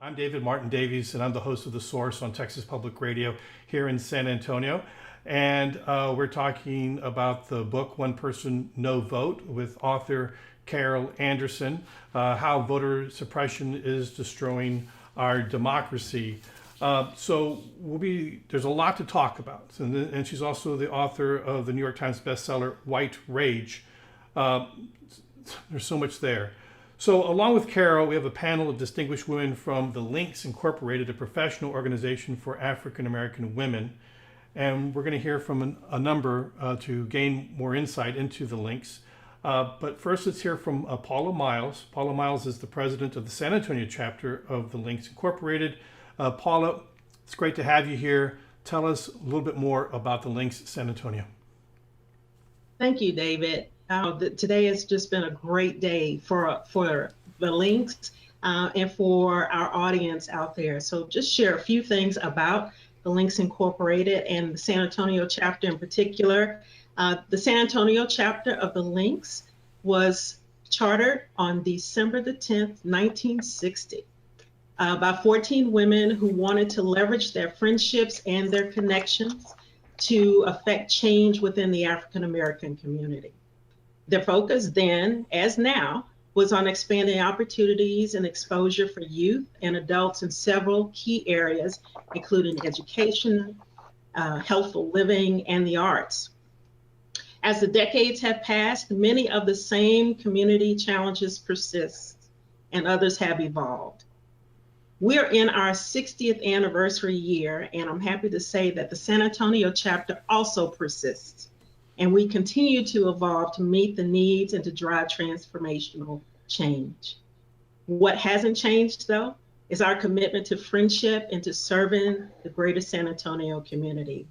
I'm David Martin Davies, and I'm the host of The Source on Texas Public Radio here in San Antonio. And we're talking about the book, One Person, No Vote, with author Carol Anderson, how voter suppression is destroying our democracy. There's a lot to talk about. And she's also the author of the New York Times bestseller, White Rage. There's so much there. So along with Carol, we have a panel of distinguished women from the Links Incorporated, a professional organization for African American women. And we're going to hear from a number to gain more insight into the Links. But first, let's hear from Paula Miles. Paula Miles is the president of the San Antonio chapter of the Links Incorporated. Paula, it's great to have you here. Tell us a little bit more about the Links San Antonio. Thank you, David. Today has just been a great day for the Links and for our audience out there. So just share a few things about the Links Incorporated and the San Antonio chapter in particular. The San Antonio chapter of the Links was chartered on December the 10th, 1960, by 14 women who wanted to leverage their friendships and their connections to affect change within the African American community. Their focus then, as now, was on expanding opportunities and exposure for youth and adults in several key areas, including education, healthful living, and the arts. As the decades have passed, many of the same community challenges persist, and others have evolved. We're in our 60th anniversary year, and I'm happy to say that the San Antonio chapter also persists. And we continue to evolve to meet the needs and to drive transformational change. What hasn't changed, though, is our commitment to friendship and to serving the greater San Antonio community.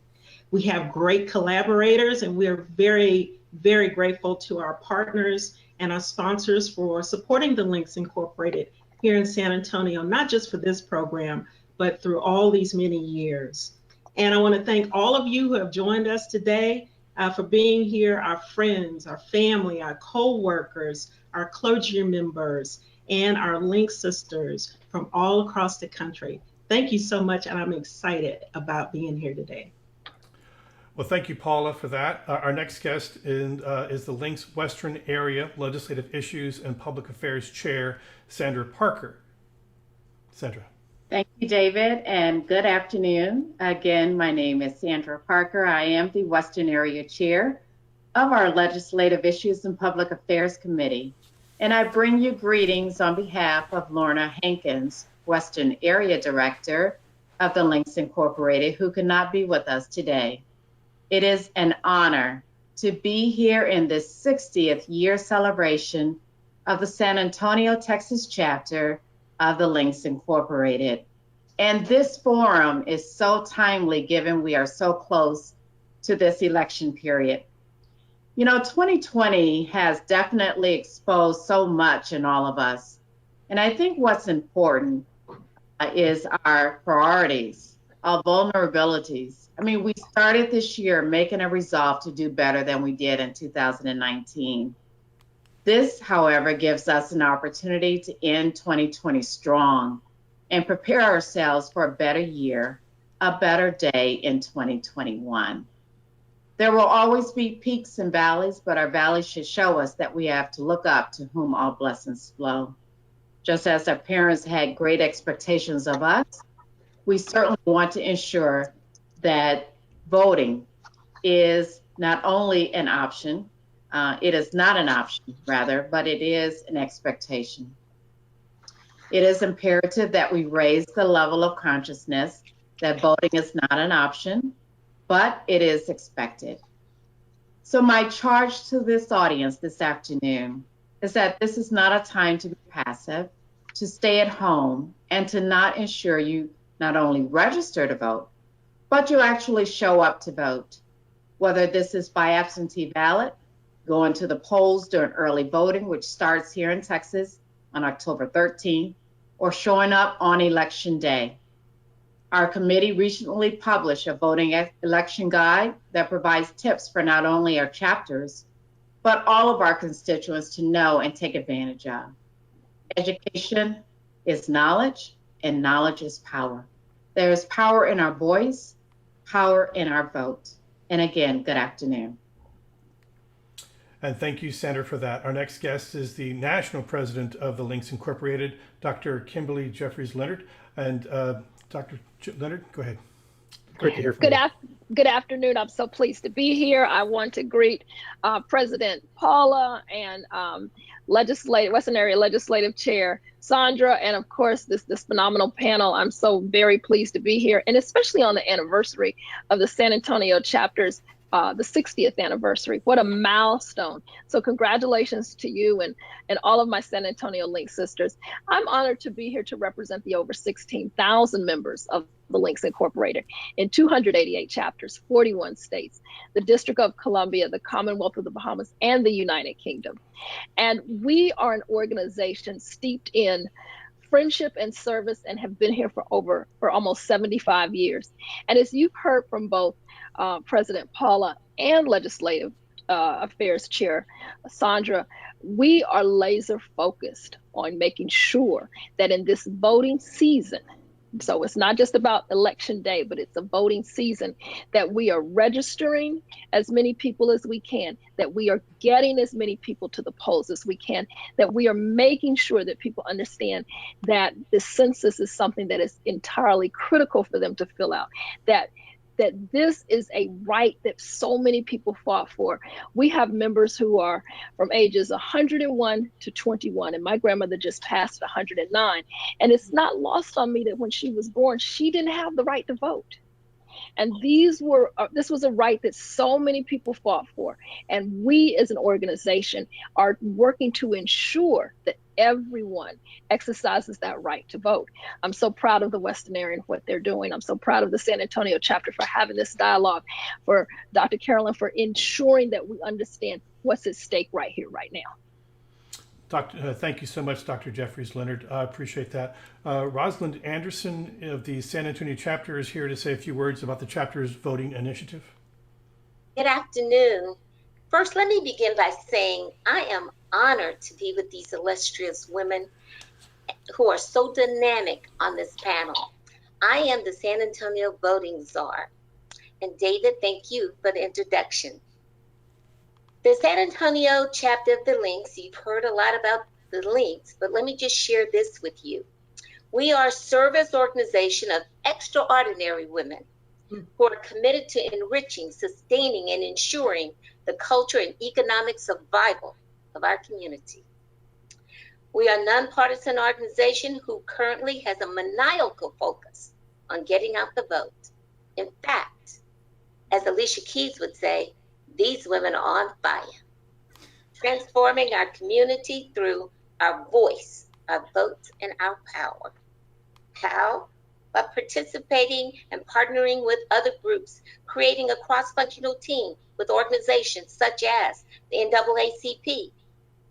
We have great collaborators, and we are very, very grateful to our partners and our sponsors for supporting the Links Incorporated here in San Antonio, not just for this program, but through all these many years. And I want to thank all of you who have joined us today for being here, our friends, our family, our co-workers, our clergy members, and our Link sisters from all across the country. Thank you so much, and I'm excited about being here today. Well, thank you, Paula, for that. Our next guest is the Links Western Area Legislative Issues and Public Affairs Chair, Sandra Parker. Sandra. Thank you, David, and good afternoon. Again, my name is Sandra Parker. I am the Western Area Chair of our Legislative Issues and Public Affairs Committee, and I bring you greetings on behalf of Lorna Hankins, Western Area Director of the Links Incorporated, who could not be with us today. It is an honor to be here in this 60th year celebration of the San Antonio, Texas chapter of the Links Incorporated. And this forum is so timely given we are so close to this election period. You know, 2020 has definitely exposed so much in all of us. And I think what's important is our priorities, our vulnerabilities. I mean, we started this year making a resolve to do better than we did in 2019. This, however, gives us an opportunity to end 2020 strong and prepare ourselves for a better year, a better day in 2021. There will always be peaks and valleys, but our valleys should show us that we have to look up to whom all blessings flow. Just as our parents had great expectations of us, we certainly want to ensure that voting is not only an option, it is not an option, rather, but it is an expectation. It is imperative that we raise the level of consciousness that voting is not an option, but it is expected. So my charge to this audience this afternoon is that this is not a time to be passive, to stay at home, and to not ensure you not only register to vote, but you actually show up to vote, whether this is by absentee ballot, going to the polls during early voting, which starts here in Texas on October 13th, or showing up on election day. Our committee recently published a voting election guide that provides tips for not only our chapters, but all of our constituents to know and take advantage of. Education is knowledge, and knowledge is power. There is power in our voice, power in our vote. And again, good afternoon. And thank you, Sandra, for that. Our next guest is the national president of the Links Incorporated, Dr. Kimberly Jeffries Leonard. And Dr. Leonard, go ahead. Great to hear from you. Good afternoon. I'm so pleased to be here. I want to greet President Paula and Western Area Legislative Chair Sandra, and of course this phenomenal panel. I'm so very pleased to be here, and especially on the anniversary of the San Antonio chapter's the 60th anniversary. What a milestone. So congratulations to you and all of my San Antonio Link sisters. I'm honored to be here to represent the over 16,000 members of the Links Incorporated in 288 chapters, 41 states, the District of Columbia, the Commonwealth of the Bahamas, and the United Kingdom. And we are an organization steeped in friendship and service and have been here for almost 75 years. And as you've heard from both President Paula and Legislative Affairs Chair Sandra, we are laser focused on making sure that in this voting season, so it's not just about election day, but it's a voting season, that we are registering as many people as we can, that we are getting as many people to the polls as we can, that we are making sure that people understand that the census is something that is entirely critical for them to fill out, that this is a right that so many people fought for. We have members who are from ages 101 to 21, and my grandmother just passed 109. And it's not lost on me that when she was born, she didn't have the right to vote. And this was a right that so many people fought for. And we as an organization are working to ensure that everyone exercises that right to vote. I'm so proud of the Western Area and what they're doing. I'm so proud of the San Antonio chapter for having this dialogue, for Dr. Carolyn for ensuring that we understand what's at stake right here, right now. Thank you so much, Dr. Jeffries Leonard. I appreciate that. Rosalind Anderson of the San Antonio chapter is here to say a few words about the chapter's voting initiative. Good afternoon. First, let me begin by saying I am honored to be with these illustrious women who are so dynamic on this panel. I am the San Antonio voting czar. And David, thank you for the introduction. The San Antonio chapter of the Links, you've heard a lot about the Links, but let me just share this with you. We are a service organization of extraordinary women who are committed to enriching, sustaining, and ensuring the culture and economic survival of our community. We are a nonpartisan organization who currently has a maniacal focus on getting out the vote. In fact, as Alicia Keys would say, these women are on fire, transforming our community through our voice, our votes, and our power. How? By participating and partnering with other groups, creating a cross-functional team with organizations such as the NAACP,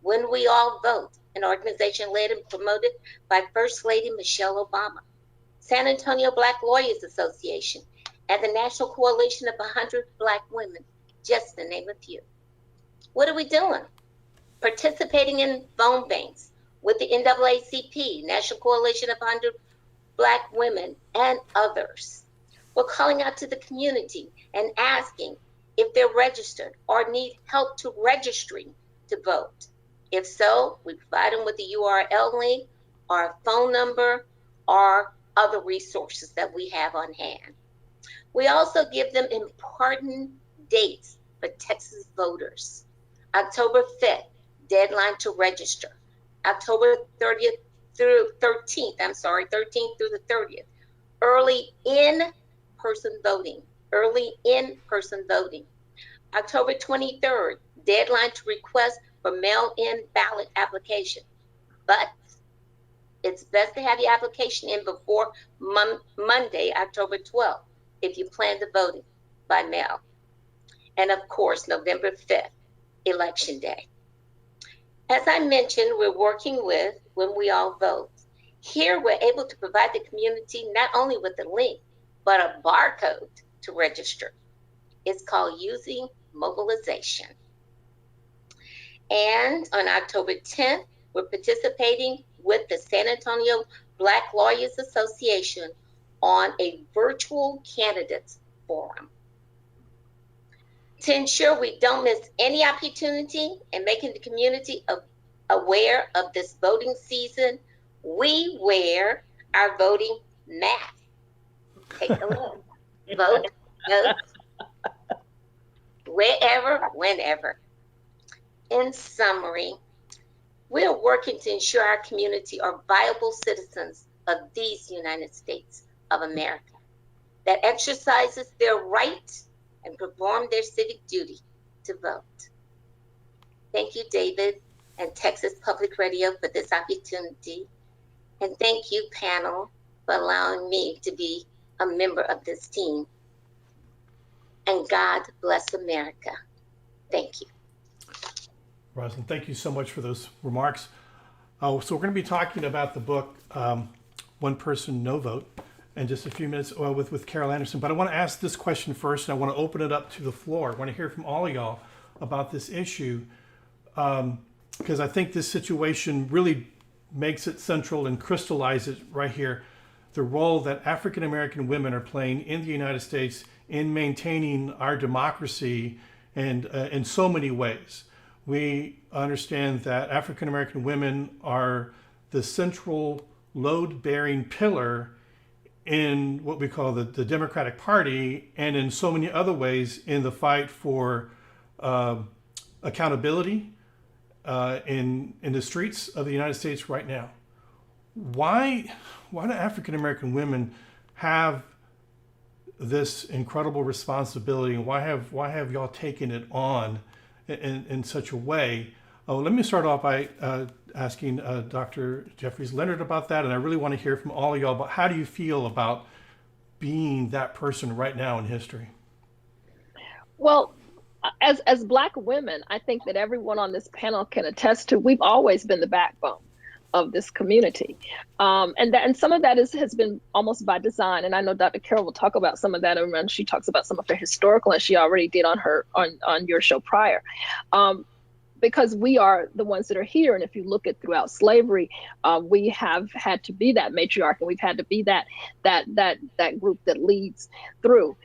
When We All Vote, an organization led and promoted by First Lady Michelle Obama, San Antonio Black Lawyers Association, and the National Coalition of 100 Black Women, just to name a few. What are we doing? Participating in phone banks with the NAACP, National Coalition of 100 Black Women, and others. We're calling out to the community and asking if they're registered or need help to registering to vote. If so, we provide them with the URL link or a phone number or other resources that we have on hand. We also give them important dates for Texas voters. October 5th, deadline to register. October 13th through the 30th, early in-person voting. October 23rd, deadline to request for mail-in ballot application. But it's best to have your application in before Monday, October 12th, if you plan to vote by mail. And of course, November 5th, Election Day. As I mentioned, we're working with When We All Vote. Here, we're able to provide the community not only with a link, but a barcode to register. It's called Using Mobilization. And on October 10th, we're participating with the San Antonio Black Lawyers Association on a virtual candidates forum. To ensure we don't miss any opportunity in making the community aware of this voting season, we wear our voting mask. Take a look. Vote, vote, wherever, whenever. In summary, we are working to ensure our community are viable citizens of these United States of America that exercises their right and perform their civic duty to vote. Thank you, David and Texas Public Radio, for this opportunity. And thank you, panel, for allowing me to be a member of this team. And God bless America. Thank you. Rosalind, thank you so much for those remarks. So we're going to be talking about the book, One Person, No Vote, in just a few minutes with Carol Anderson. But I want to ask this question first, and I want to open it up to the floor. I want to hear from all of y'all about this issue, because I think this situation really makes it central and crystallizes right here the role that African American women are playing in the United States in maintaining our democracy, and in so many ways. We understand that African American women are the central load-bearing pillar in what we call the Democratic Party, and in so many other ways in the fight for accountability in the streets of the United States right now. Why do African American women have this incredible responsibility, and why have y'all taken it on in such a way? Let me start off by asking Dr. Jeffries Leonard about that, and I really want to hear from all of y'all about how do you feel about being that person right now in history? Well, as Black women, I think that everyone on this panel can attest to, we've always been the backbone of this community. And some of that has been almost by design. And I know Dr. Carol will talk about some of that when she talks about some of her historical, and she already did on your show prior. Because we are the ones that are here. And if you look at throughout slavery, we have had to be that matriarch, and we've had to be that group that leads through.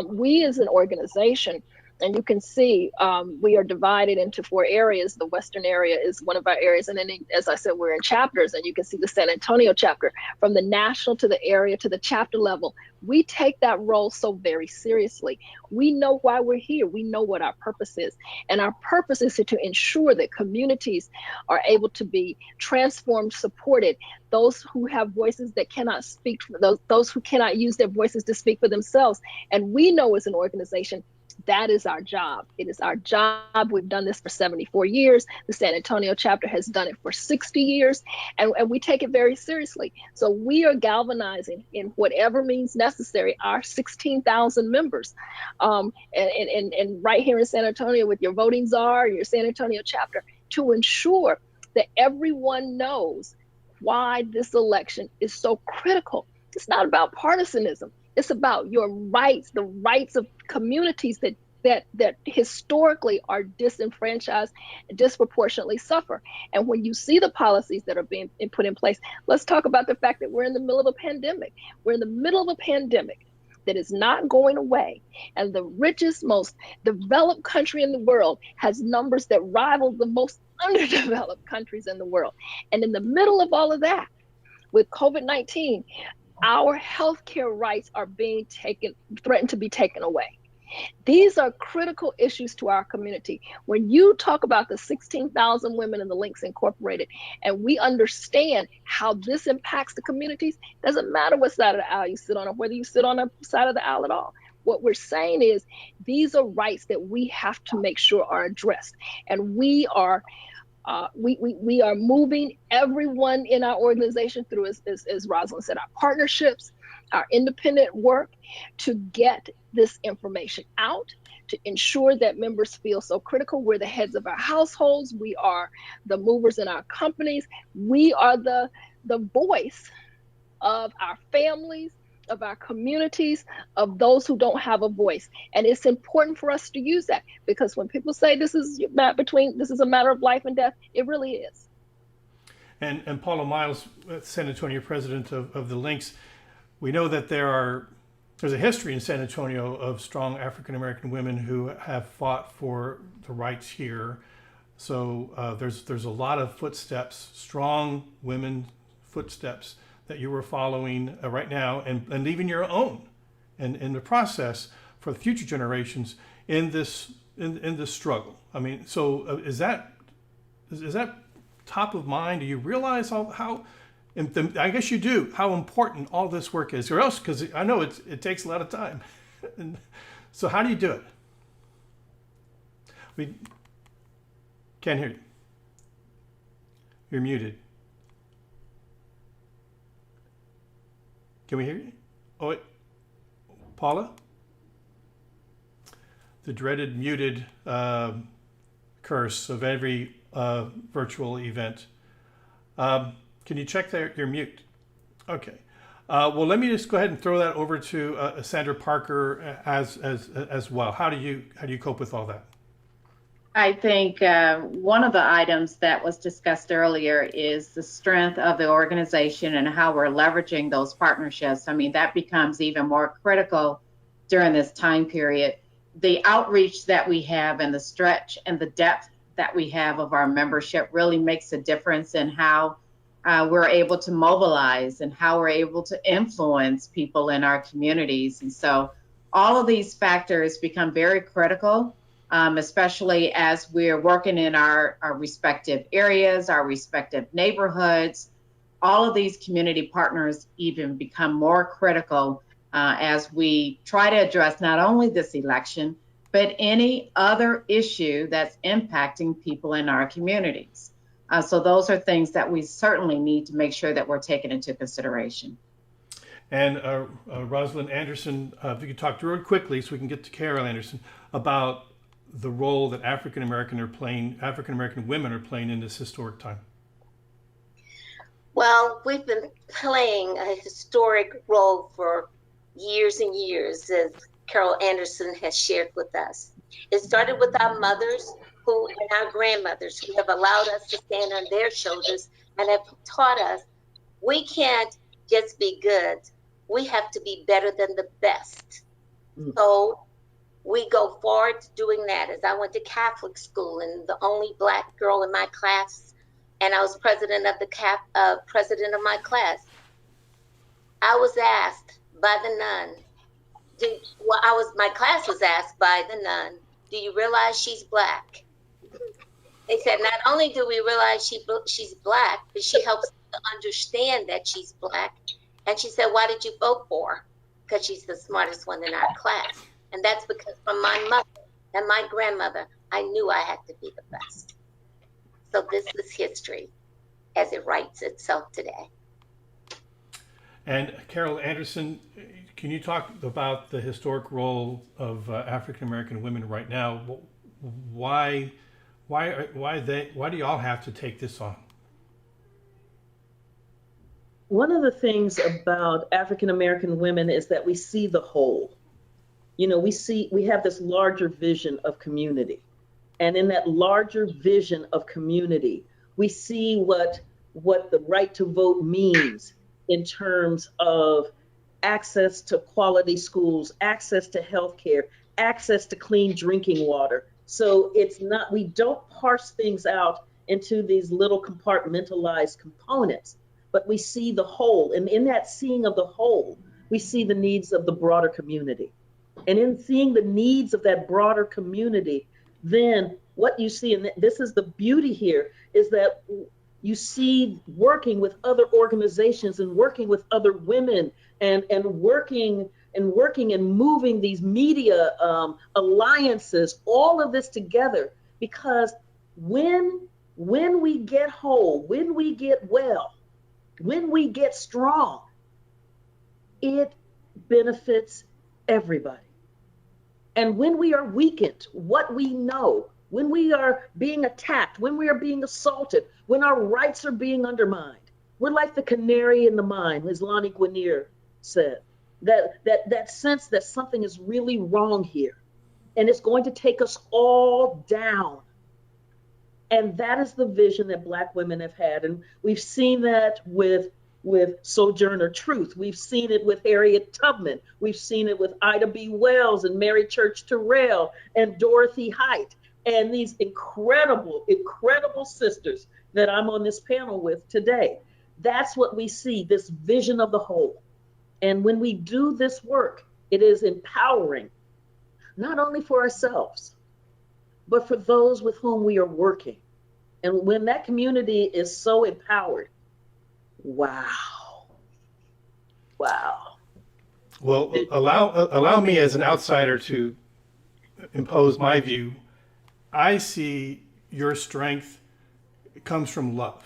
We as an organization, and you can see we are divided into 4 areas. The Western area is one of our areas. And then, as I said, we're in chapters, and you can see the San Antonio chapter, from the national to the area to the chapter level. We take that role so very seriously. We know why we're here. We know what our purpose is. And our purpose is to ensure that communities are able to be transformed, supported, those who have voices that cannot speak, those who cannot use their voices to speak for themselves. And we know as an organization, that is our job. It is our job. We've done this for 74 years. The San Antonio chapter has done it for 60 years, and we take it very seriously. So we are galvanizing in whatever means necessary our 16,000 members. And right here in San Antonio with your voting czar, your San Antonio chapter, to ensure that everyone knows why this election is so critical. It's not about partisanism. It's about your rights, the rights of communities that historically are disenfranchised and disproportionately suffer. And when you see the policies that are being put in place, let's talk about the fact that we're in the middle of a pandemic. We're in the middle of a pandemic that is not going away. And the richest, most developed country in the world has numbers that rival the most underdeveloped countries in the world. And in the middle of all of that, with COVID-19, our healthcare rights are being threatened to be taken away. These are critical issues to our community. When you talk about the 16,000 women in the Links Incorporated, and we understand how this impacts the communities, doesn't matter what side of the aisle you sit on, or whether you sit on a side of the aisle at all. What we're saying is these are rights that we have to make sure are addressed. And we are moving everyone in our organization through, as Rosalind said, our partnerships, our independent work to get this information out, to ensure that members feel so critical. We're the heads of our households. We are the movers in our companies. We are the voice of our families, of our communities, of those who don't have a voice. And it's important for us to use that, because when people say this is a matter of life and death, it really is. And Paula Miles, San Antonio president of the Lynx, we know that there's a history in San Antonio of strong African American women who have fought for the rights here. So there's a lot of footsteps, strong women footsteps that you were following right now, and leaving your own, and in the process for the future generations in this struggle. I mean, so is that top of mind? Do you realize how I guess you do, how important all this work is, or else, because I know it takes a lot of time. So how do you do it? We can't hear you. You're muted. Can we hear you? Oh, wait. Paula? The dreaded muted curse of every virtual event. Can you check your mute? Okay. Well, let me just go ahead and throw that over to Sandra Parker as well. How do you cope with all that? I think one of the items that was discussed earlier is the strength of the organization and how we're leveraging those partnerships. I mean, that becomes even more critical during this time period. The outreach that we have and the stretch and the depth that we have of our membership really makes a difference in how we're able to mobilize and how we're able to influence people in our communities. And so all of these factors become very critical, especially as we're working in our respective areas, our respective neighborhoods. All of these community partners even become more critical as we try to address not only this election, but any other issue that's impacting people in our communities. So those are things that we certainly need to make sure that we're taking into consideration. And Rosalind Anderson, if you could talk real quickly so we can get to Carol Anderson about the role that African American women are playing in this historic time. Well, we've been playing a historic role for years and years, as Carol Anderson has shared with us. It started with our mothers and our grandmothers who have allowed us to stand on their shoulders and have taught us we can't just be good. We have to be better than the best. So we go forward to doing that. As I went to Catholic school and the only Black girl in my class, and I was president of my class, I was asked by the nun, my class was asked by the nun, do you realize she's Black? They said, not only do we realize she's Black, but she helps us to understand that she's Black. And she said, why did you vote for her? Because she's the smartest one in our class. And that's because from my mother and my grandmother, I knew I had to be the best. So this is history as it writes itself today. And Carol Anderson, can you talk about the historic role of African American women right now? Why do y'all have to take this on? One of the things about African American women is that we see the whole. You know, we have this larger vision of community. And in that larger vision of community, we see what the right to vote means in terms of access to quality schools, access to healthcare, access to clean drinking water. So we don't parse things out into these little compartmentalized components, but we see the whole. And in that seeing of the whole, we see the needs of the broader community. And in seeing the needs of that broader community, then what you see, and this is the beauty here, is that you see working with other organizations and working with other women and working and moving these media alliances, all of this together, because when we get whole, when we get well, when we get strong, it benefits everybody. And when we are weakened, what we know, when we are being attacked, when we are being assaulted, when our rights are being undermined, we're like the canary in the mine, as Lonnie Guinier said. That sense that something is really wrong here, and it's going to take us all down. And that is the vision that Black women have had. And we've seen that with Sojourner Truth. We've seen it with Harriet Tubman. We've seen it with Ida B. Wells and Mary Church Terrell and Dorothy Height and these incredible, incredible sisters that I'm on this panel with today. That's what we see, this vision of the whole. And when we do this work, it is empowering, not only for ourselves, but for those with whom we are working. And when that community is so empowered, wow. Wow. Well, allow me as an outsider to impose my view. I see your strength comes from love.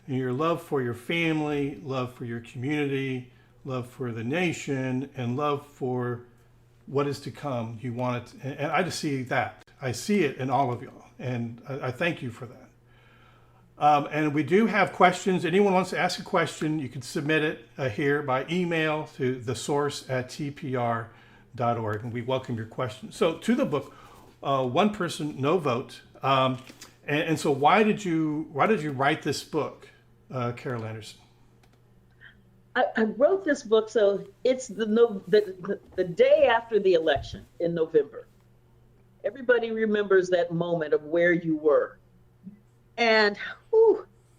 And your love for your family, love for your community, love for the nation, and love for what is to come. You want it, and I just see that. I see it in all of y'all, and I thank you for that. And we do have questions. Anyone wants to ask a question, you can submit it here by email to thesource@tpr.org, and we welcome your questions. So to the book, one person, no vote. And so why did you write this book, Carol Anderson? I wrote this book, so it's the day after the election in November. Everybody remembers that moment of where you were. And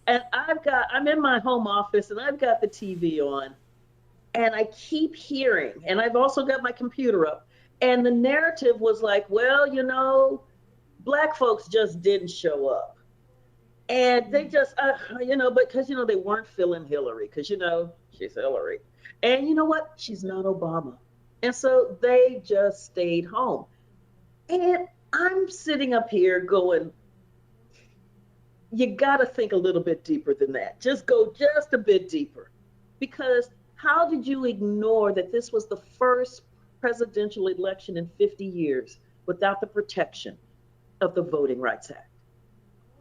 I'm in my home office and I've got the TV on and I keep hearing, and I've also got my computer up, and the narrative was like, well, Black folks just didn't show up. And they just, because, they weren't feeling Hillary, because, she's Hillary. And you know what? She's not Obama. And so they just stayed home. And I'm sitting up here going, you got to think a little bit deeper than that. Just go just a bit deeper. Because how did you ignore that this was the first presidential election in 50 years without the protection of the Voting Rights Act?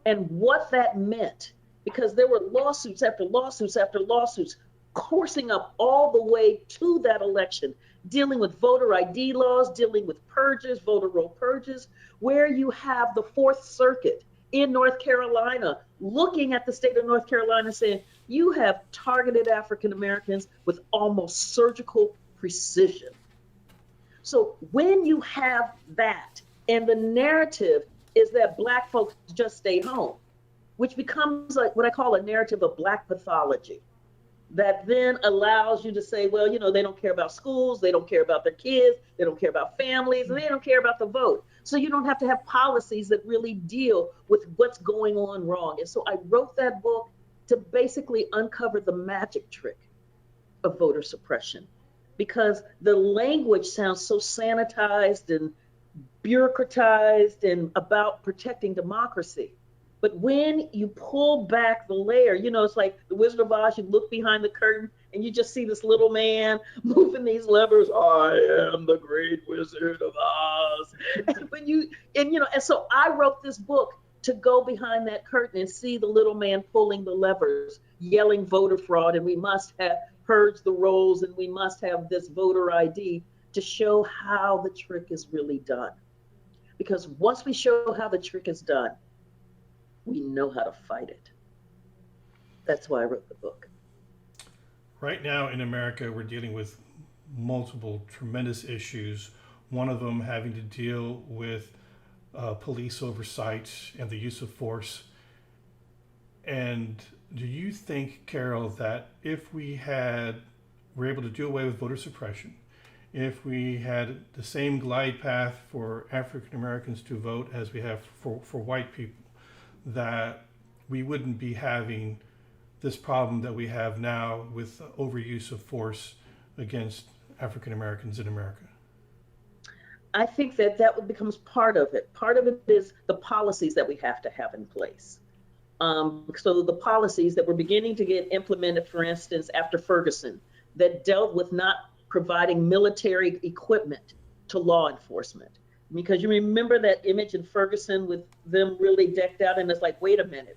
And what that meant, because there were lawsuits after lawsuits after lawsuits coursing up all the way to that election, dealing with voter ID laws, dealing with purges, voter roll purges, where you have the Fourth Circuit in North Carolina looking at the state of North Carolina saying, you have targeted African Americans with almost surgical precision. So when you have that, and the narrative is that Black folks just stayed home, which becomes like what I call a narrative of Black pathology, that then allows you to say, well, they don't care about schools, they don't care about their kids, they don't care about families, and they don't care about the vote. So you don't have to have policies that really deal with what's going on wrong. And so I wrote that book to basically uncover the magic trick of voter suppression, because the language sounds so sanitized and bureaucratized and about protecting democracy. But when you pull back the layer, it's like the Wizard of Oz, you look behind the curtain and you just see this little man moving these levers. I am the great Wizard of Oz. And so I wrote this book to go behind that curtain and see the little man pulling the levers, yelling voter fraud, and we must have purged the rolls, and we must have this voter ID to show how the trick is really done. Because once we show how the trick is done, we know how to fight it. That's why I wrote the book. Right now in America, we're dealing with multiple tremendous issues. One of them having to deal with police oversight and the use of force. And do you think, Carol, that if we were able to do away with voter suppression, if we had the same glide path for African Americans to vote as we have for white people, that we wouldn't be having this problem that we have now with overuse of force against African Americans in America? I think that becomes part of it. Part of it is the policies that we have to have in place. So the policies that were beginning to get implemented, for instance, after Ferguson, that dealt with not providing military equipment to law enforcement. Because you remember that image in Ferguson with them really decked out, and it's like, wait a minute,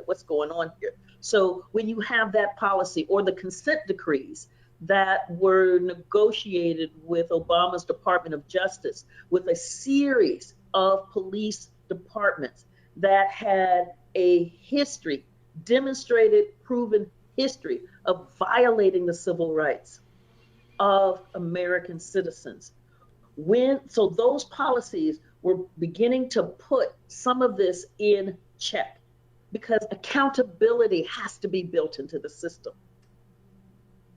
what's going on here? So when you have that policy, or the consent decrees that were negotiated with Obama's Department of Justice, with a series of police departments that had a history, demonstrated, proven history of violating the civil rights of American citizens. So those policies were beginning to put some of this in check because accountability has to be built into the system.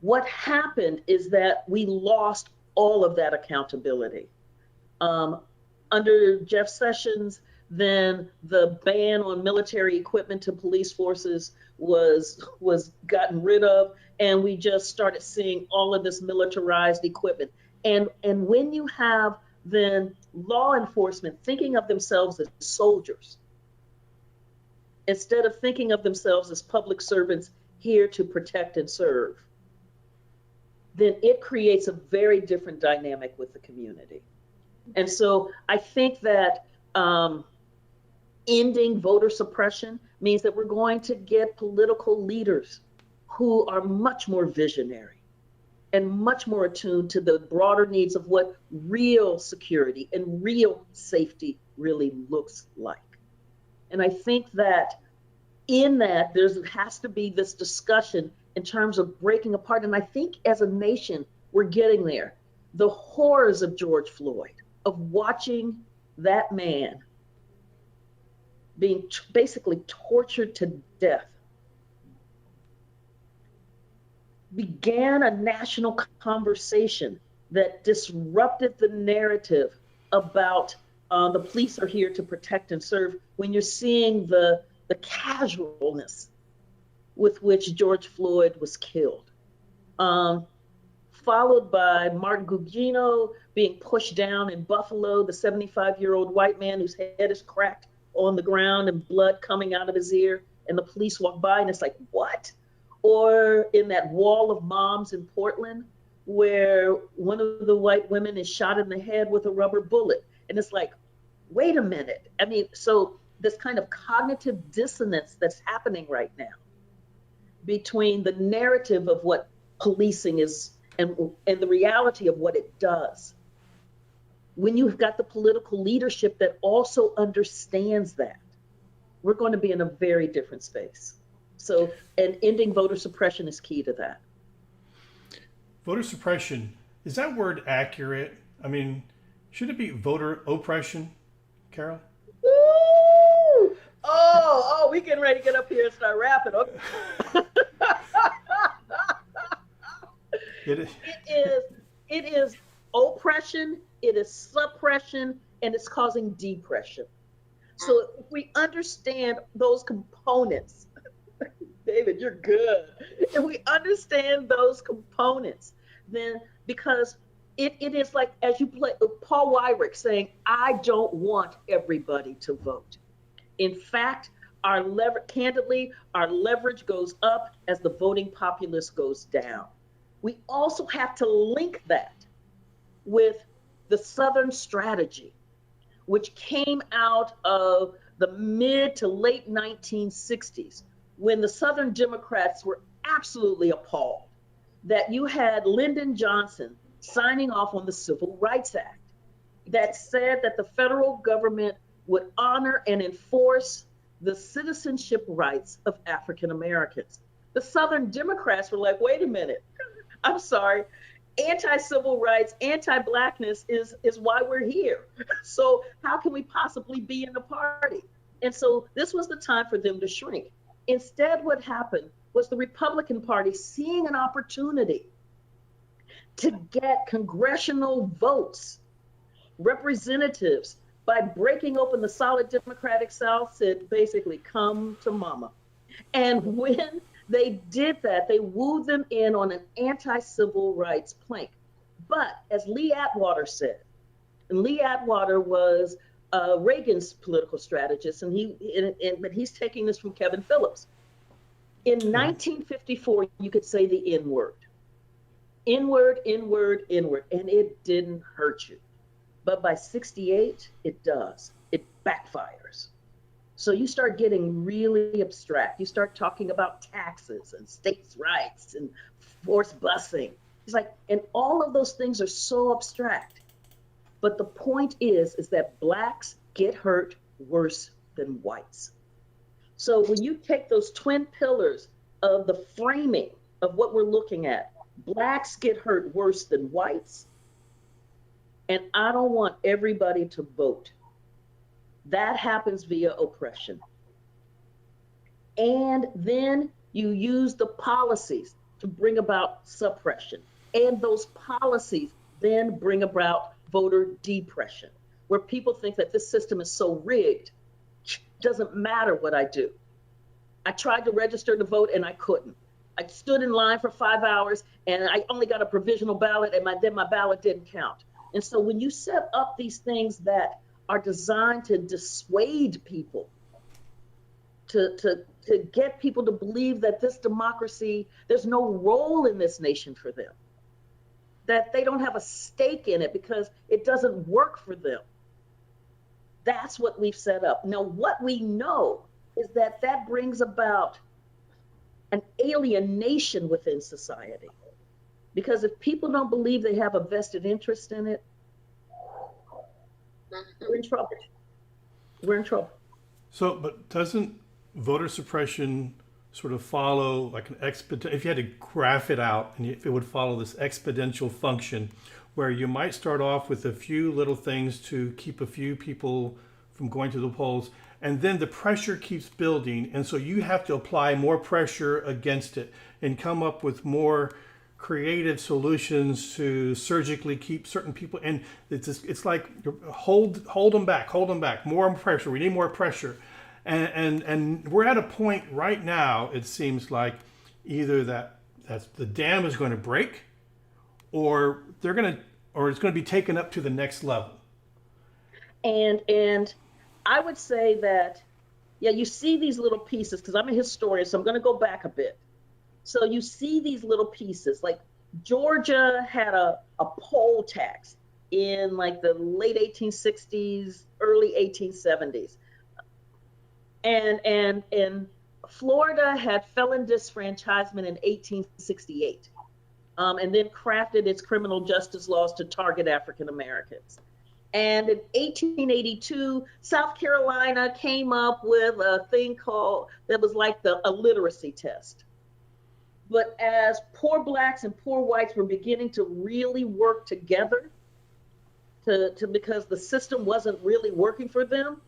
What happened is that we lost all of that accountability. Under Jeff Sessions, then the ban on military equipment to police forces was gotten rid of, and we just started seeing all of this militarized equipment. And when you have then law enforcement thinking of themselves as soldiers, instead of thinking of themselves as public servants here to protect and serve, then it creates a very different dynamic with the community. And so I think that ending voter suppression means that we're going to get political leaders who are much more visionary and much more attuned to the broader needs of what real security and real safety really looks like. And I think that in that there has to be this discussion in terms of breaking apart. And I think as a nation, we're getting there. The horrors of George Floyd, of watching that man being basically tortured to death, began a national conversation that disrupted the narrative about the police are here to protect and serve, when you're seeing the casualness with which George Floyd was killed. Followed by Martin Gugino being pushed down in Buffalo, the 75-year-old white man whose head is cracked on the ground and blood coming out of his ear, and the police walk by and it's like, what? Or in that wall of moms in Portland, where one of the white women is shot in the head with a rubber bullet. And it's like, wait a minute. I mean, so this kind of cognitive dissonance that's happening right now between the narrative of what policing is and the reality of what it does. When you've got the political leadership that also understands that, we're going to be in a very different space. So, and ending voter suppression is key to that. Voter suppression, is that word accurate? I mean, should it be voter oppression, Carol? Woo! Oh, we getting ready to get up here and start rapping. Okay. It is oppression, it is suppression, and it's causing depression. So if we understand those components, David, you're good. If we understand those components, then because it is like, as you play Paul Weyrich saying, I don't want everybody to vote. In fact, our leverage goes up as the voting populace goes down. We also have to link that with the Southern strategy, which came out of the mid to late 1960s, when the Southern Democrats were absolutely appalled that you had Lyndon Johnson signing off on the Civil Rights Act that said that the federal government would honor and enforce the citizenship rights of African Americans. The Southern Democrats were like, wait a minute, I'm sorry, anti-civil rights, anti-Blackness is why we're here. So how can we possibly be in the party? And so this was the time for them to shrink. Instead, what happened was the Republican Party, seeing an opportunity to get congressional votes, representatives, by breaking open the solid Democratic South, said basically, come to mama. And when they did that, they wooed them in on an anti-civil rights plank. But as Lee Atwater said, and Lee Atwater was Reagan's political strategist, but he's taking this from Kevin Phillips. In 1954, you could say the N-word. N-word, N-word, N-word, and it didn't hurt you. But by 68, it does. It backfires. So you start getting really abstract. You start talking about taxes and states' rights and forced busing. It's like, and all of those things are so abstract. But the point is that Blacks get hurt worse than whites. So when you take those twin pillars of the framing of what we're looking at, blacks get hurt worse than whites, and I don't want everybody to vote. That happens via oppression. And then you use the policies to bring about suppression. And those policies then bring about voter depression, where people think that this system is so rigged, doesn't matter what I do. I tried to register to vote and I couldn't. I stood in line for 5 hours and I only got a provisional ballot, and then my ballot didn't count. And so when you set up these things that are designed to dissuade people, to get people to believe that this democracy, there's no role in this nation for them, that they don't have a stake in it because it doesn't work for them. That's what we've set up. Now, what we know is that that brings about an alienation within society. Because if people don't believe they have a vested interest in it, we're in trouble. We're in trouble. So, but doesn't voter suppression sort of follow like an if you had to graph it out, and if it would follow this exponential function where you might start off with a few little things to keep a few people from going to the polls, and then the pressure keeps building, and so you have to apply more pressure against it and come up with more creative solutions to surgically keep certain people. And it's like hold them back, more pressure. We need more pressure, and we're at a point right now. It seems like either that's the dam is going to break, or it's going to be taken up to the next level. And I would say that, yeah, you see these little pieces, because I'm a historian, so I'm going to go back a bit. So you see these little pieces, like Georgia had a poll tax in like the late 1860s, early 1870s. And Florida had felon disfranchisement in 1868, and then crafted its criminal justice laws to target African Americans. And in 1882, South Carolina came up with a thing that was like a literacy test. But as poor blacks and poor whites were beginning to really work together because the system wasn't really working for them.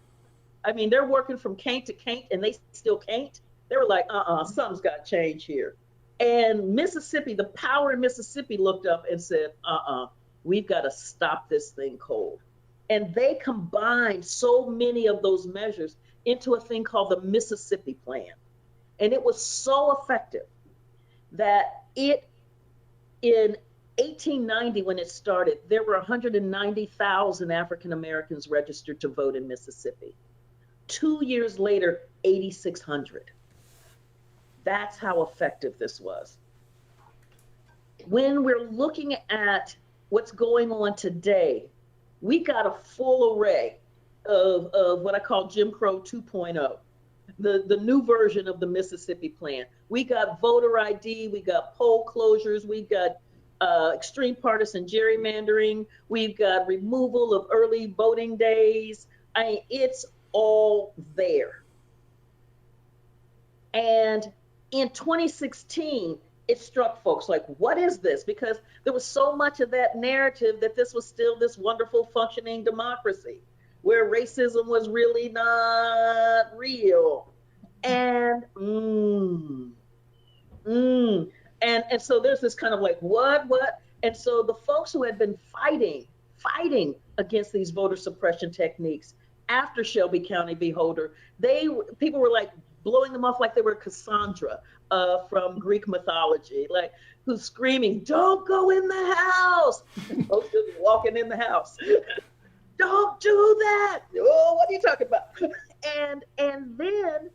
I mean, they're working from can't to can't and they still can't. They were like, something's got to change here. And Mississippi, the power in Mississippi looked up and said, we've got to stop this thing cold. And they combined so many of those measures into a thing called the Mississippi Plan. And it was so effective that in 1890, when it started, there were 190,000 African Americans registered to vote in Mississippi. 2 years later, 8,600. That's how effective this was. When we're looking at what's going on today, we got a full array of what I call Jim Crow 2.0. The new version of the Mississippi Plan. We got voter ID, we got poll closures, we got extreme partisan gerrymandering, we've got removal of early voting days. I mean, it's all there. And in 2016, it struck folks like, what is this? Because there was so much of that narrative that this was still this wonderful functioning democracy where racism was really not real. And and so there's this kind of like, what? And so the folks who had been fighting against these voter suppression techniques after Shelby County v. Holder, people were like blowing them off like they were Cassandra from Greek mythology, like who's screaming, "Don't go in the house!" Folks just walking in the house. Don't do that. Oh, what are you talking about? And then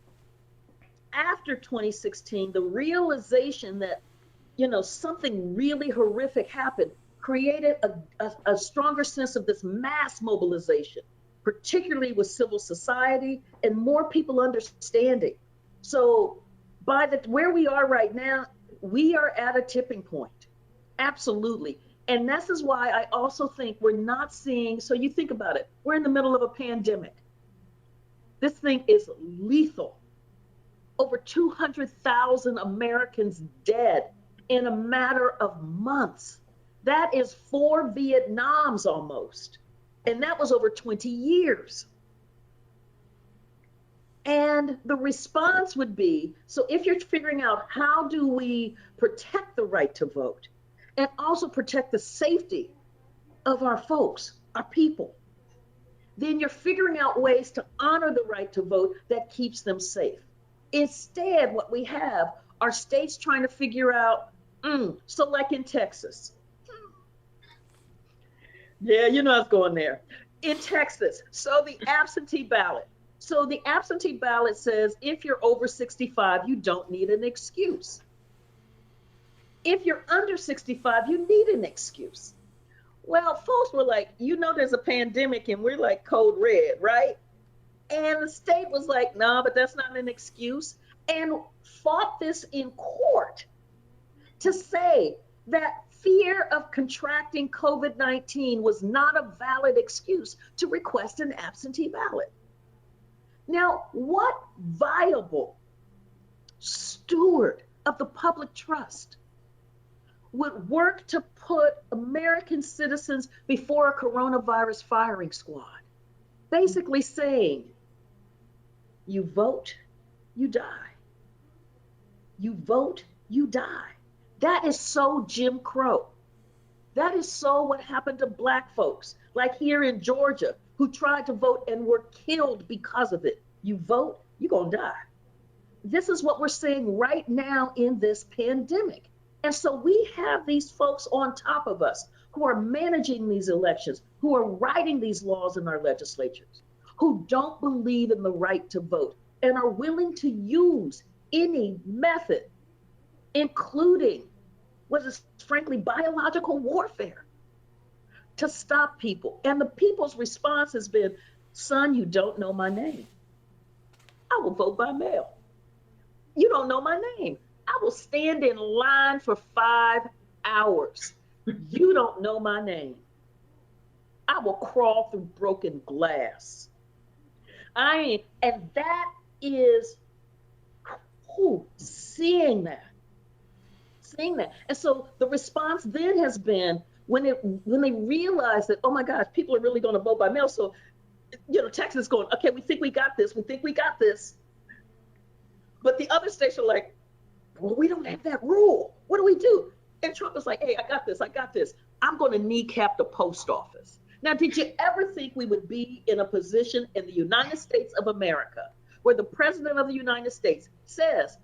after 2016, the realization that, something really horrific happened created a stronger sense of this mass mobilization, particularly with civil society and more people understanding. So where we are right now, we are at a tipping point. Absolutely. And this is why I also think we're not seeing, so you think about it, we're in the middle of a pandemic. This thing is lethal. Over 200,000 Americans dead in a matter of months. That is 4 Vietnams almost. And that was over 20 years. And the response would be, so if you're figuring out how do we protect the right to vote and also protect the safety of our folks, our people, then you're figuring out ways to honor the right to vote that keeps them safe. Instead, what we have are states trying to figure out, so like in Texas. Yeah, you know I was going there. In Texas, so the absentee ballot. So the absentee ballot says if you're over 65, you don't need an excuse. If you're under 65, you need an excuse. Well, folks were like, there's a pandemic and we're like code red, right? And the state was like, no, but that's not an excuse, and fought this in court to say that fear of contracting COVID-19 was not a valid excuse to request an absentee ballot. Now, what viable steward of the public trust would work to put American citizens before a coronavirus firing squad? Basically saying, you vote, you die. You vote, you die. That is so Jim Crow. That is so what happened to Black folks, like here in Georgia, who tried to vote and were killed because of it. You vote, you're gonna die. This is what we're seeing right now in this pandemic. And so we have these folks on top of us who are managing these elections, who are writing these laws in our legislatures, who don't believe in the right to vote and are willing to use any method, including what is frankly biological warfare, to stop people. And the people's response has been, son, you don't know my name. I will vote by mail. You don't know my name. I will stand in line for 5 hours. You don't know my name. I will crawl through broken glass. And that is seeing that. And so the response then has been when they realize that, oh my gosh, people are really going to vote by mail. So, Texas is going, okay, we think we got this. But the other states are like, well, we don't have that rule. What do we do? And Trump is like, hey, I got this. I'm going to kneecap the post office. Now, did you ever think we would be in a position in the United States of America where the president of the United States says,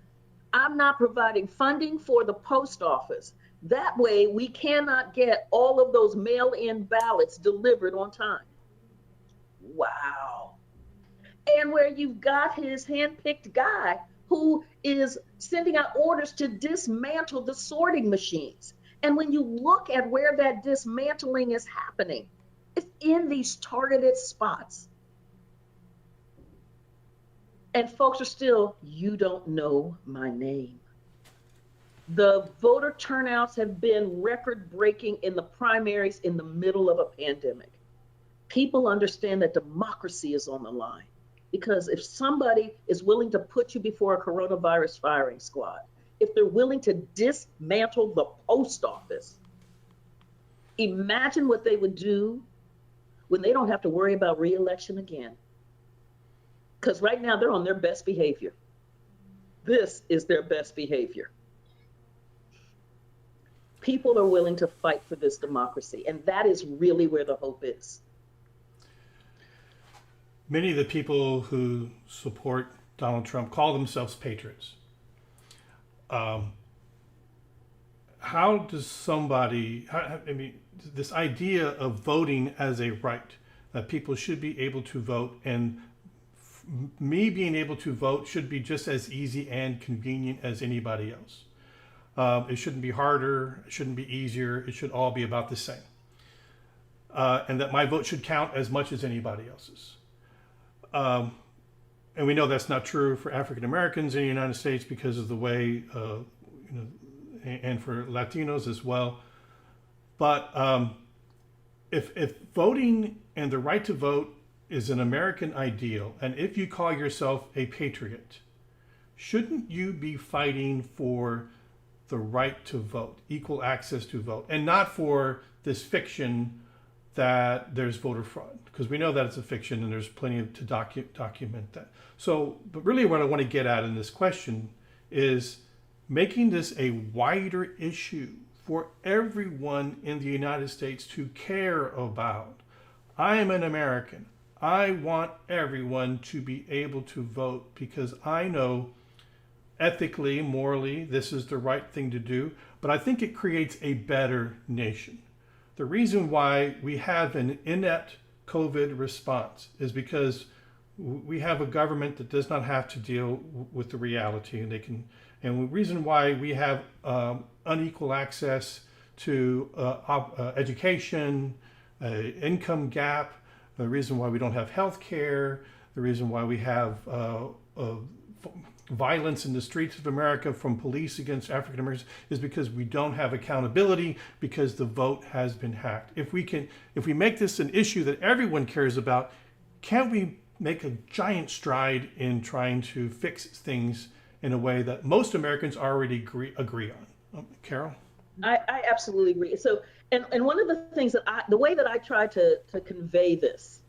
I'm not providing funding for the post office. That way we cannot get all of those mail-in ballots delivered on time. Wow. And where you've got his handpicked guy who is sending out orders to dismantle the sorting machines. And when you look at where that dismantling is happening, it's in these targeted spots. And folks are still, you don't know my name. The voter turnouts have been record-breaking in the primaries in the middle of a pandemic. People understand that democracy is on the line. Because if somebody is willing to put you before a coronavirus firing squad, if they're willing to dismantle the post office, imagine what they would do when they don't have to worry about re-election again. Because right now they're on their best behavior. This is their best behavior. People are willing to fight for this democracy, and that is really where the hope is. Many of the people who support Donald Trump call themselves patriots. How does this idea of voting as a right, that people should be able to vote, and me being able to vote should be just as easy and convenient as anybody else. It shouldn't be harder, it shouldn't be easier, it should all be about the same. And that my vote should count as much as anybody else's. And we know that's not true for African Americans in the United States because of the way, and for Latinos as well. But if voting and the right to vote is an American ideal, and if you call yourself a patriot, shouldn't you be fighting for the right to vote, equal access to vote, and not for this fiction that there's voter fraud? Because we know that it's a fiction and there's plenty to document that. So, but really what I want to get at in this question is making this a wider issue for everyone in the United States to care about. I am an American. I want everyone to be able to vote because I know ethically, morally, this is the right thing to do, but I think it creates a better nation. The reason why we have an inept COVID response is because we have a government that does not have to deal with the reality, and and the reason why we have unequal access to education, income gap, the reason why we don't have health care, the reason why we have violence in the streets of America from police against African Americans is because we don't have accountability, because the vote has been hacked. If we make this an issue that everyone cares about, can't we make a giant stride in trying to fix things in a way that most Americans already agree on? Carol? I absolutely agree. So, and one of the things that the way that I try to convey this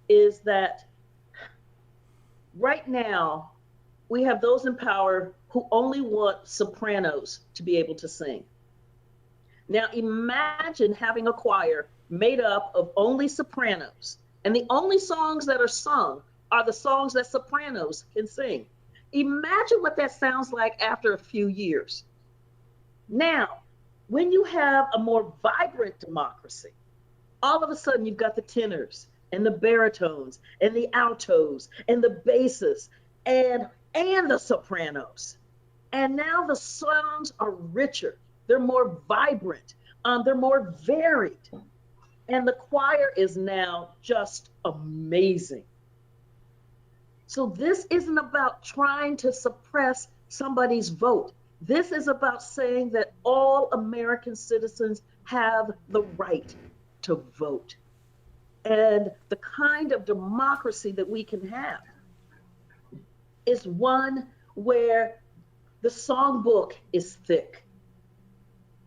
is that right now, we have those in power who only want sopranos to be able to sing. Now imagine having a choir made up of only sopranos, and the only songs that are sung are the songs that sopranos can sing. Imagine what that sounds like after a few years. Now, when you have a more vibrant democracy, all of a sudden you've got the tenors and the baritones and the altos and the basses and the sopranos. And now the songs are richer, they're more vibrant, they're more varied. And the choir is now just amazing. So this isn't about trying to suppress somebody's vote. This is about saying that all American citizens have the right to vote. And the kind of democracy that we can have is one where the songbook is thick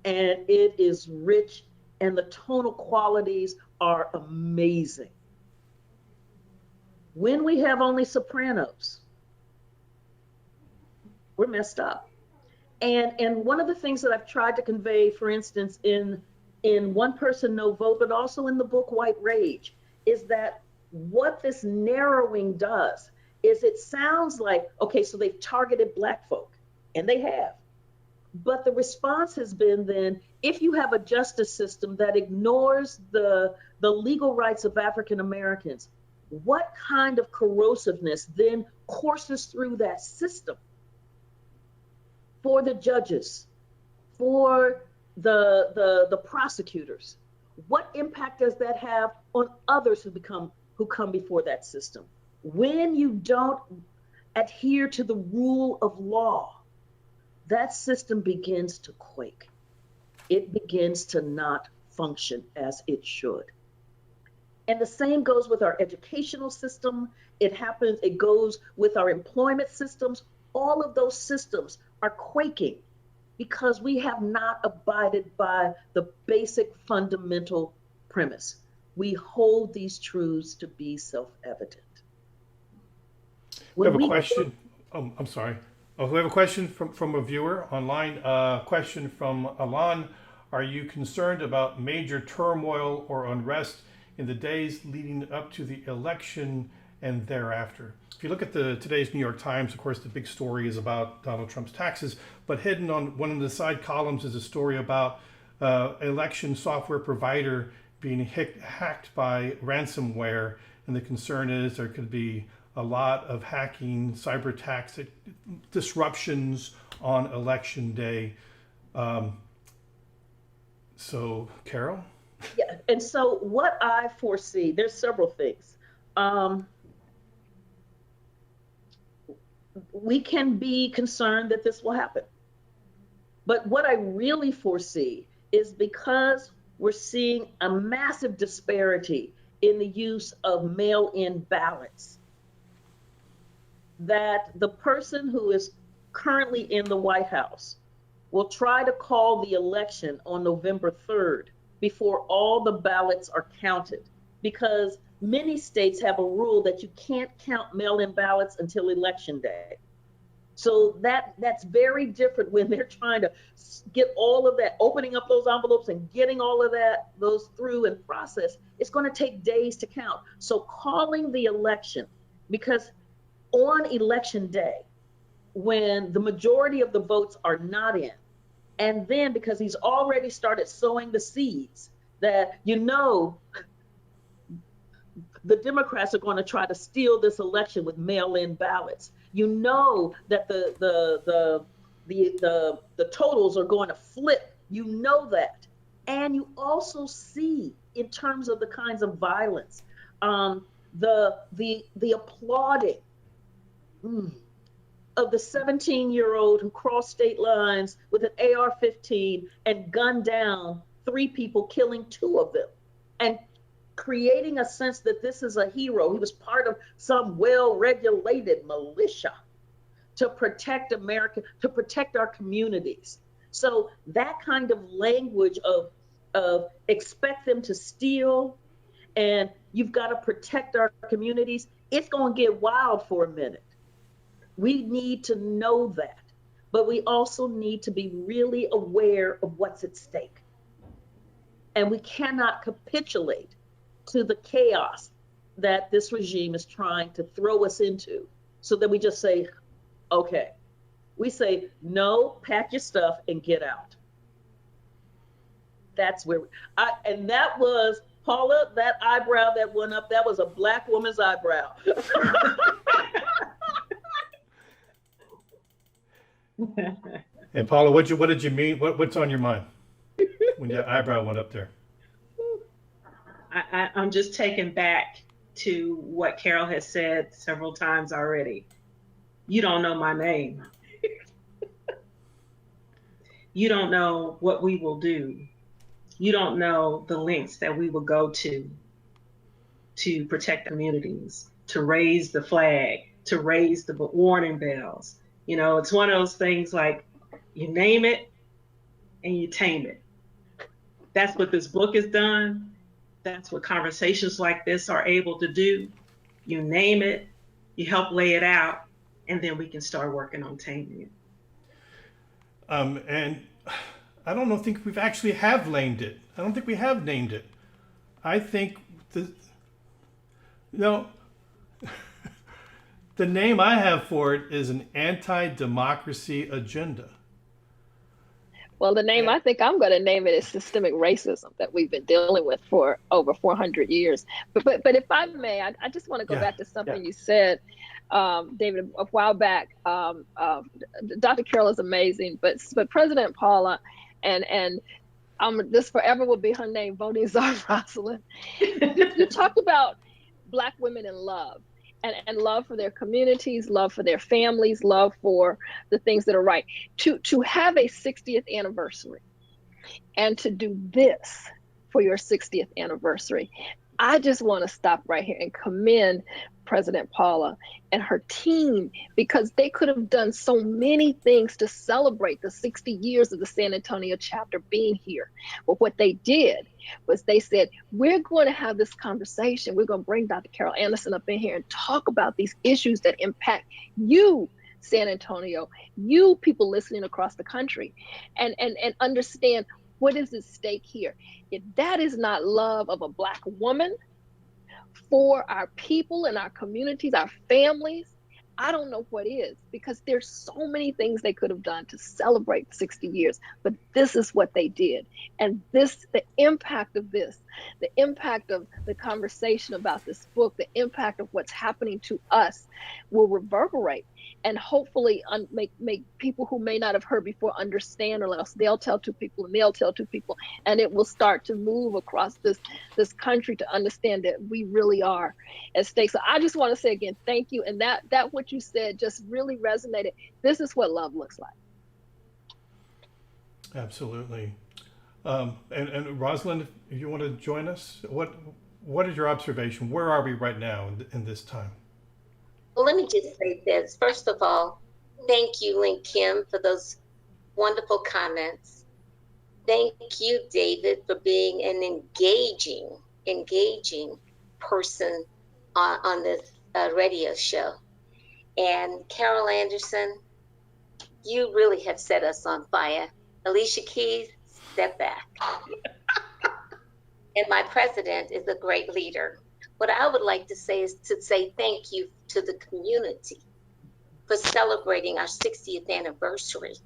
and it is rich and the tonal qualities are amazing. When we have only sopranos, we're messed up. And one of the things that I've tried to convey, for instance, in One Person, No Vote, but also in the book White Rage, is that what this narrowing does is it sounds like, okay, so they've targeted Black folk, and they have. But the response has been then, if you have a justice system that ignores the legal rights of African Americans, what kind of corrosiveness then courses through that system for the judges, for the prosecutors? What impact does that have on others who come before that system? When you don't adhere to the rule of law, that system begins to quake. It begins to not function as it should. And the same goes with our educational system. It goes with our employment systems. All of those systems are quaking because we have not abided by the basic fundamental premise. We hold these truths to be self-evident. We have a question. I'm sorry. We have a question from a viewer online. Question from Alan. Are you concerned about major turmoil or unrest in the days leading up to the election and thereafter? If you look at today's New York Times, of course, the big story is about Donald Trump's taxes, but hidden on one of the side columns is a story about election software provider being hacked by ransomware. And the concern is there could be a lot of hacking, cyber attacks, disruptions on election day. So, Carol? Yeah, and so what I foresee, there's several things. We can be concerned that this will happen. But what I really foresee is because we're seeing a massive disparity in the use of mail-in ballots. That the person who is currently in the White House will try to call the election on November 3rd before all the ballots are counted, because many states have a rule that you can't count mail-in ballots until election day. So that's very different when they're trying to get all of that, opening up those envelopes and getting all of those through and processed. It's going to take days to count. So calling the election, because on election day, when the majority of the votes are not in, and then because he's already started sowing the seeds that, the Democrats are going to try to steal this election with mail-in ballots. That the totals are going to flip. That, and you also see in terms of the kinds of violence, the applauding of the 17-year-old who crossed state lines with an AR-15 and gunned down 3 people, killing 2 of them, and creating a sense that this is a hero. He was part of some well-regulated militia to protect America, to protect our communities. So that kind of language of expect them to steal and you've got to protect our communities, it's going to get wild for a minute. We need to know that, but we also need to be really aware of what's at stake. And we cannot capitulate to the chaos that this regime is trying to throw us into, so that we just say, okay. We say, no, pack your stuff and get out. That's where, and that was, Paula, that eyebrow that went up, that was a Black woman's eyebrow. And Paula, what did you mean? What's on your mind when your eyebrow went up there? I'm just taken back to what Carol has said several times already. You don't know my name. You don't know what we will do. You don't know the lengths that we will go to protect communities, to raise the flag, to raise the warning bells. It's one of those things like you name it and you tame it. That's what this book has done. That's what conversations like this are able to do. You name it, you help lay it out, and then we can start working on taming it. And I don't think we've actually have named it. I don't think we have named it. I think the name I have for it is an anti-democracy agenda. Well, the name I think I'm going to name it is systemic racism that we've been dealing with for over 400 years. But if I may, I just want to go back to something you said, David, a while back. Dr. Carol is amazing, but President Paula and this forever will be her name, voting czar Rosalind. You talked about Black women in love. And love for their communities, love for their families, love for the things that are right. To have a 60th anniversary and to do this for your 60th anniversary, I just want to stop right here and commend President Paula and her team, because they could have done so many things to celebrate the 60 years of the San Antonio chapter being here. But what they did was they said, we're going to have this conversation. We're going to bring Dr. Carol Anderson up in here and talk about these issues that impact you, San Antonio, you people listening across the country, and understand what is at stake here. If that is not love of a Black woman for our people and our communities, our families, I don't know what is, because there's so many things they could have done to celebrate 60 years, but this is what they did. And the impact of this, the impact of the conversation about this book, the impact of what's happening to us will reverberate and hopefully make people who may not have heard before understand, or else they'll tell 2 people and they'll tell 2 people, and it will start to move across this country to understand that we really are at stake. So I just want to say again, thank you. And that what you said just really resonated. This is what love looks like. Absolutely. And Rosalind, if you want to join us, what is your observation? Where are we right now in this time? Well, let me just say this. First of all, thank you, Link Kim, for those wonderful comments. Thank you, David, for being an engaging person on this radio show. And Carol Anderson, you really have set us on fire. Alicia Keys, step back. And my president is a great leader. What I would like to say is to say thank you to the community for celebrating our 60th anniversary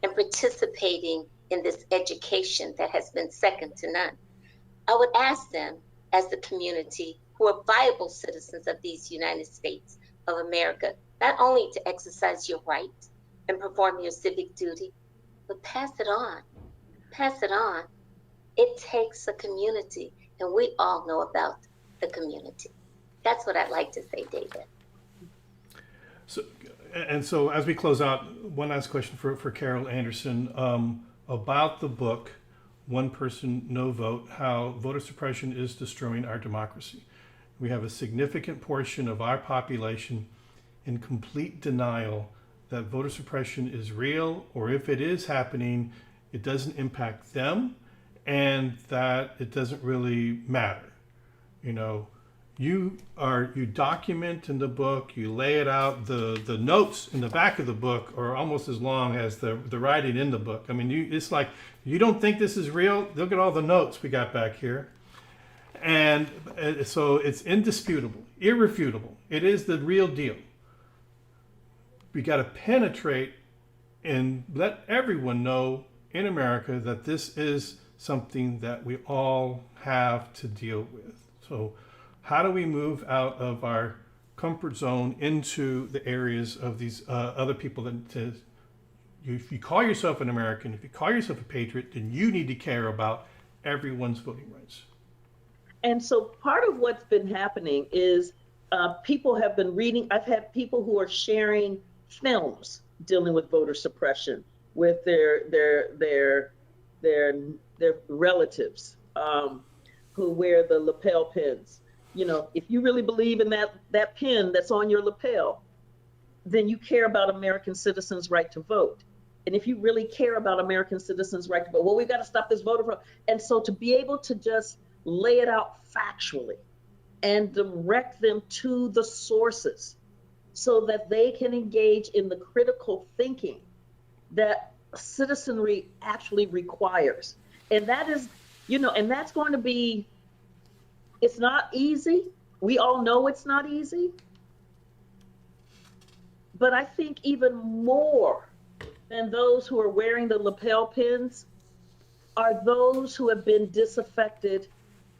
and participating in this education that has been second to none. I would ask them, as the community, who are viable citizens of these United States of America, not only to exercise your right and perform your civic duty, but pass it on. Pass it on. It takes a community, and we all know about the community. That's what I'd like to say, David. So as we close out, one last question for Carol Anderson about the book, One Person, No Vote, How Voter Suppression is Destroying Our Democracy. We have a significant portion of our population in complete denial that voter suppression is real, or if it is happening, it doesn't impact them, and that it doesn't really matter. You know, you document in the book, you lay it out. The notes in the back of the book are almost as long as the writing in the book. I mean, it's like, you don't think this is real? Look at all the notes we got back here. And so it's indisputable, irrefutable. It is the real deal. We got to penetrate and let everyone know in America that this is something that we all have to deal with. So how do we move out of our comfort zone into the areas of these other people that if you call yourself an American, if you call yourself a patriot, then you need to care about everyone's voting rights. And so part of what's been happening is people have been reading. I've had people who are sharing films dealing with voter suppression with their relatives who wear the lapel pins. You know, if you really believe in that pin that's on your lapel, then you care about American citizens' right to vote. And if you really care about American citizens' right to vote, well, we've got to stop this voter fraud. And so to be able to just lay it out factually and direct them to the sources so that they can engage in the critical thinking that citizenry actually requires. And that is, you know, and that's going to be, it's not easy. We all know it's not easy. But I think even more than those who are wearing the lapel pins are those who have been disaffected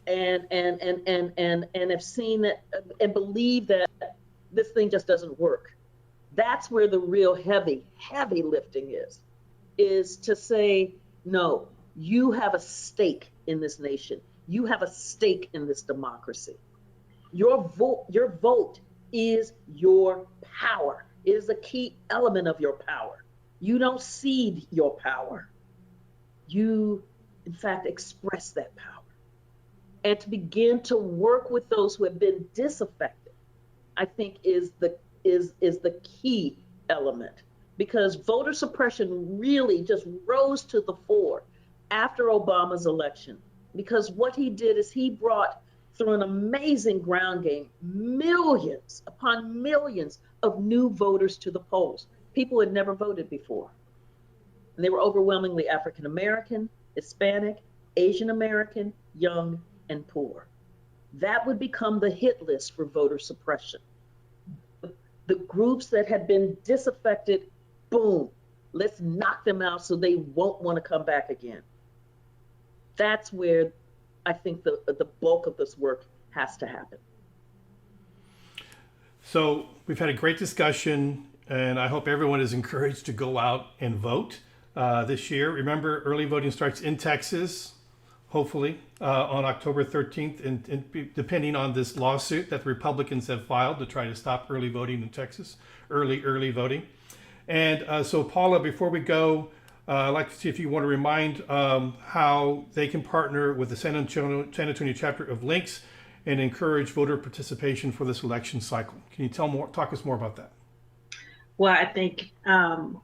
and have seen that and believe that this thing just doesn't work. That's where the real heavy lifting is to say, no, you have a stake in this nation. You have a stake in this democracy. Your vote is your power. It is a key element of your power. You don't cede your power. You, in fact, express that power. And to begin to work with those who have been disaffected, I think is the key element, because voter suppression really just rose to the fore after Obama's election, because what he did is he brought, through an amazing ground game, millions upon millions of new voters to the polls, people who had never voted before. And they were overwhelmingly African American, Hispanic, Asian American, young, and poor. That would become the hit list for voter suppression. The groups that had been disaffected, boom, let's knock them out so they won't want to come back again. That's where I think the bulk of this work has to happen. So we've had a great discussion, and I hope everyone is encouraged to go out and vote this year. Remember, early voting starts in Texas, hopefully on October 13th, and depending on this lawsuit that the Republicans have filed to try to stop early voting in Texas, early voting. And so Paula, before we go, I'd like to see if you want to remind how they can partner with the San Antonio chapter of Links and encourage voter participation for this election cycle. Can you talk us more about that? Well, I think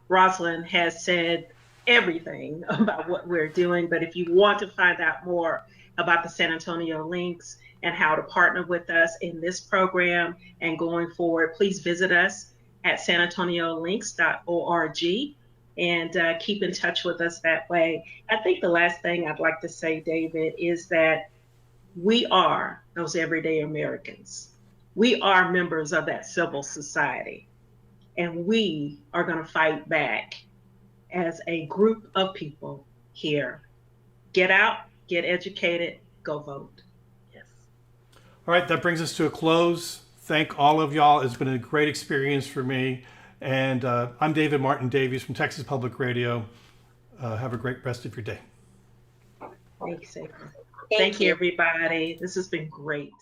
Rosalind has said everything about what we're doing, but if you want to find out more about the San Antonio Links and how to partner with us in this program and going forward, please visit us at sanantoniolinks.org and keep in touch with us that way. I think the last thing I'd like to say, David, is that we are those everyday Americans. We are members of that civil society, and we are going to fight back as a group of people here. Get out, get educated, go vote. Yes. All right, that brings us to a close. Thank all of y'all. It's been a great experience for me. And I'm David Martin Davies from Texas Public Radio. Have a great rest of your day. Thank you, everybody. This has been great.